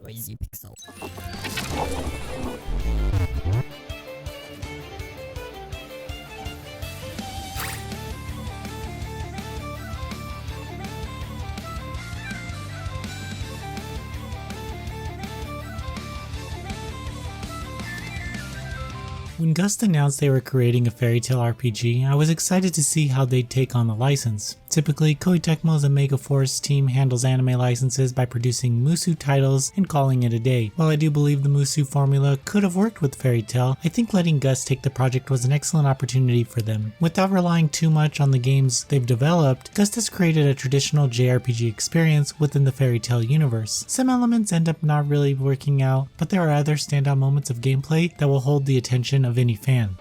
Noisy Pixel. When Gust announced they were creating a Fairy Tail RPG, I was excited to see how they'd take on the license. Typically, Koei Tecmo's Omega Force team handles anime licenses by producing Musu titles and calling it a day. While I do believe the Musu formula could have worked with Fairy Tail, I think letting Gust take the project was an excellent opportunity for them. Without relying too much on the games they've developed, Gust has created a traditional JRPG experience within the Fairy Tail universe. Some elements end up not really working out, but there are other standout moments of gameplay that will hold the attention of any fan.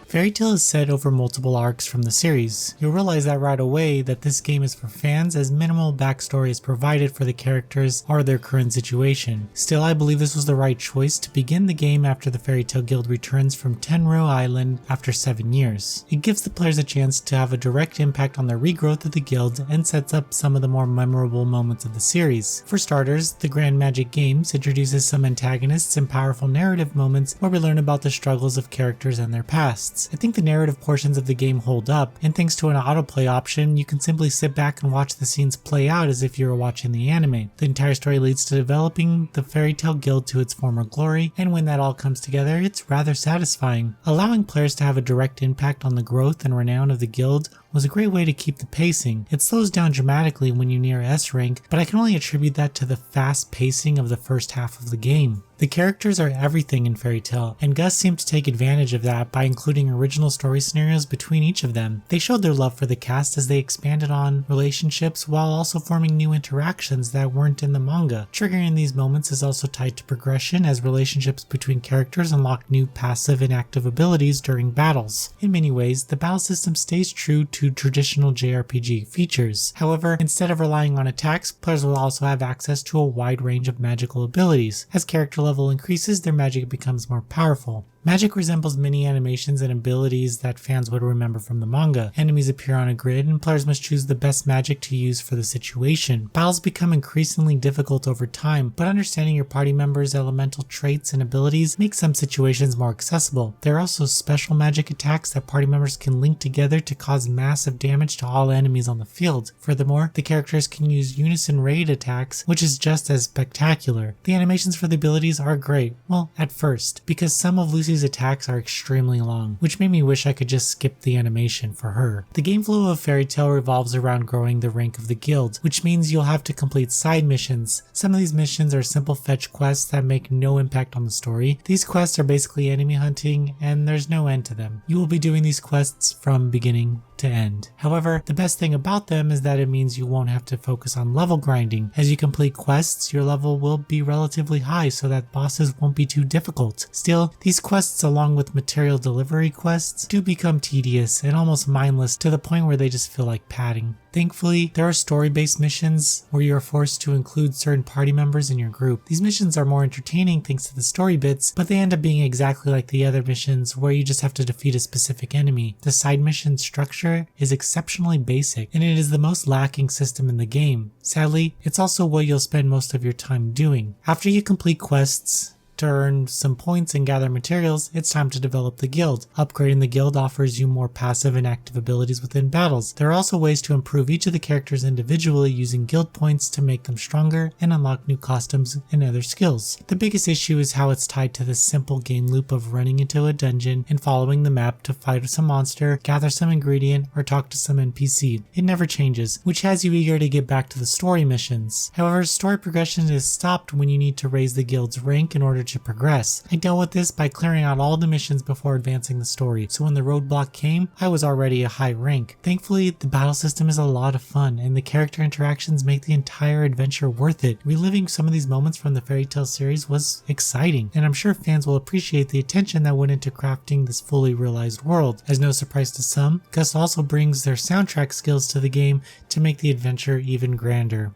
Fairy Tail is set over multiple arcs from the series. You'll realize that right away that this game is for fans, as minimal backstory is provided for the characters or their current situation. Still, I believe this was the right choice to begin the game after the Fairy Tail Guild returns from Tenro Island after 7 years. It gives the players a chance to have a direct impact on the regrowth of the guild and sets up some of the more memorable moments of the series. For starters, the Grand Magic Games introduces some antagonists and powerful narrative moments where we learn about the struggles of characters and their pasts. I think the narrative portions of the game hold up, and thanks to an autoplay option, you can simply sit back and watch the scenes play out as if you were watching the anime. The entire story leads to developing the Fairy Tail Guild to its former glory, and when that all comes together, it's rather satisfying. Allowing players to have a direct impact on the growth and renown of the guild was a great way to keep the pacing. It slows down dramatically when you near S rank, but I can only attribute that to the fast pacing of the first half of the game. The characters are everything in Fairy Tail, and Gust seemed to take advantage of that by including original story scenarios between each of them. They showed their love for the cast as they expanded on relationships while also forming new interactions that weren't in the manga. Triggering these moments is also tied to progression, as relationships between characters unlock new passive and active abilities during battles. In many ways, the battle system stays true to traditional JRPG features. However, instead of relying on attacks, players will also have access to a wide range of magical abilities. As character level increases, their magic becomes more powerful. Magic resembles many animations and abilities that fans would remember from the manga. Enemies appear on a grid, and players must choose the best magic to use for the situation. Battles become increasingly difficult over time, but understanding your party members' elemental traits and abilities makes some situations more accessible. There are also special magic attacks that party members can link together to cause massive damage to all enemies on the field. Furthermore, the characters can use unison raid attacks, which is just as spectacular. The animations for the abilities are great, well, at first, because some of Lucy's attacks are extremely long, which made me wish I could just skip the animation for her. The game flow of Fairy Tail revolves around growing the rank of the guild, which means you'll have to complete side missions. Some of these missions are simple fetch quests that make no impact on the story. These quests are basically enemy hunting, and there's no end to them. You will be doing these quests from beginning to end. However, the best thing about them is that it means you won't have to focus on level grinding. As you complete quests, your level will be relatively high so that bosses won't be too difficult. Still, these quests along with material delivery quests do become tedious and almost mindless to the point where they just feel like padding. Thankfully, there are story-based missions where you are forced to include certain party members in your group. These missions are more entertaining thanks to the story bits, but they end up being exactly like the other missions where you just have to defeat a specific enemy. The side mission structure is exceptionally basic, and it is the most lacking system in the game. Sadly, it's also what you'll spend most of your time doing. After you complete quests, to earn some points and gather materials, it's time to develop the guild. Upgrading the guild offers you more passive and active abilities within battles. There are also ways to improve each of the characters individually using guild points to make them stronger and unlock new costumes and other skills. The biggest issue is how it's tied to this simple game loop of running into a dungeon and following the map to fight some monster, gather some ingredient, or talk to some NPC. It never changes, which has you eager to get back to the story missions. However, story progression is stopped when you need to raise the guild's rank in order to progress. I dealt with this by clearing out all the missions before advancing the story, so when the roadblock came, I was already a high rank. Thankfully, the battle system is a lot of fun, and the character interactions make the entire adventure worth it. Reliving some of these moments from the Fairy Tail series was exciting, and I'm sure fans will appreciate the attention that went into crafting this fully realized world. As no surprise to some, Gust also brings their soundtrack skills to the game to make the adventure even grander.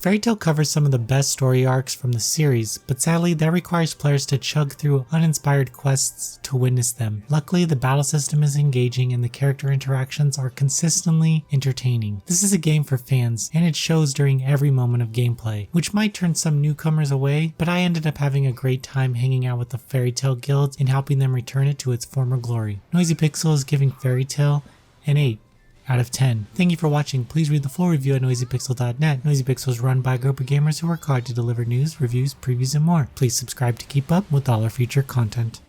Fairy Tail covers some of the best story arcs from the series, but sadly that requires players to chug through uninspired quests to witness them. Luckily, the battle system is engaging and the character interactions are consistently entertaining. This is a game for fans, and it shows during every moment of gameplay, which might turn some newcomers away, but I ended up having a great time hanging out with the Fairy Tail Guild and helping them return it to its former glory. Noisy Pixel is giving Fairy Tail an 8 out of 10. Thank you for watching. Please read the full review at noisypixel.net. Noisy Pixel is run by a group of gamers who work hard to deliver news, reviews, previews, and more. Please subscribe to keep up with all our future content.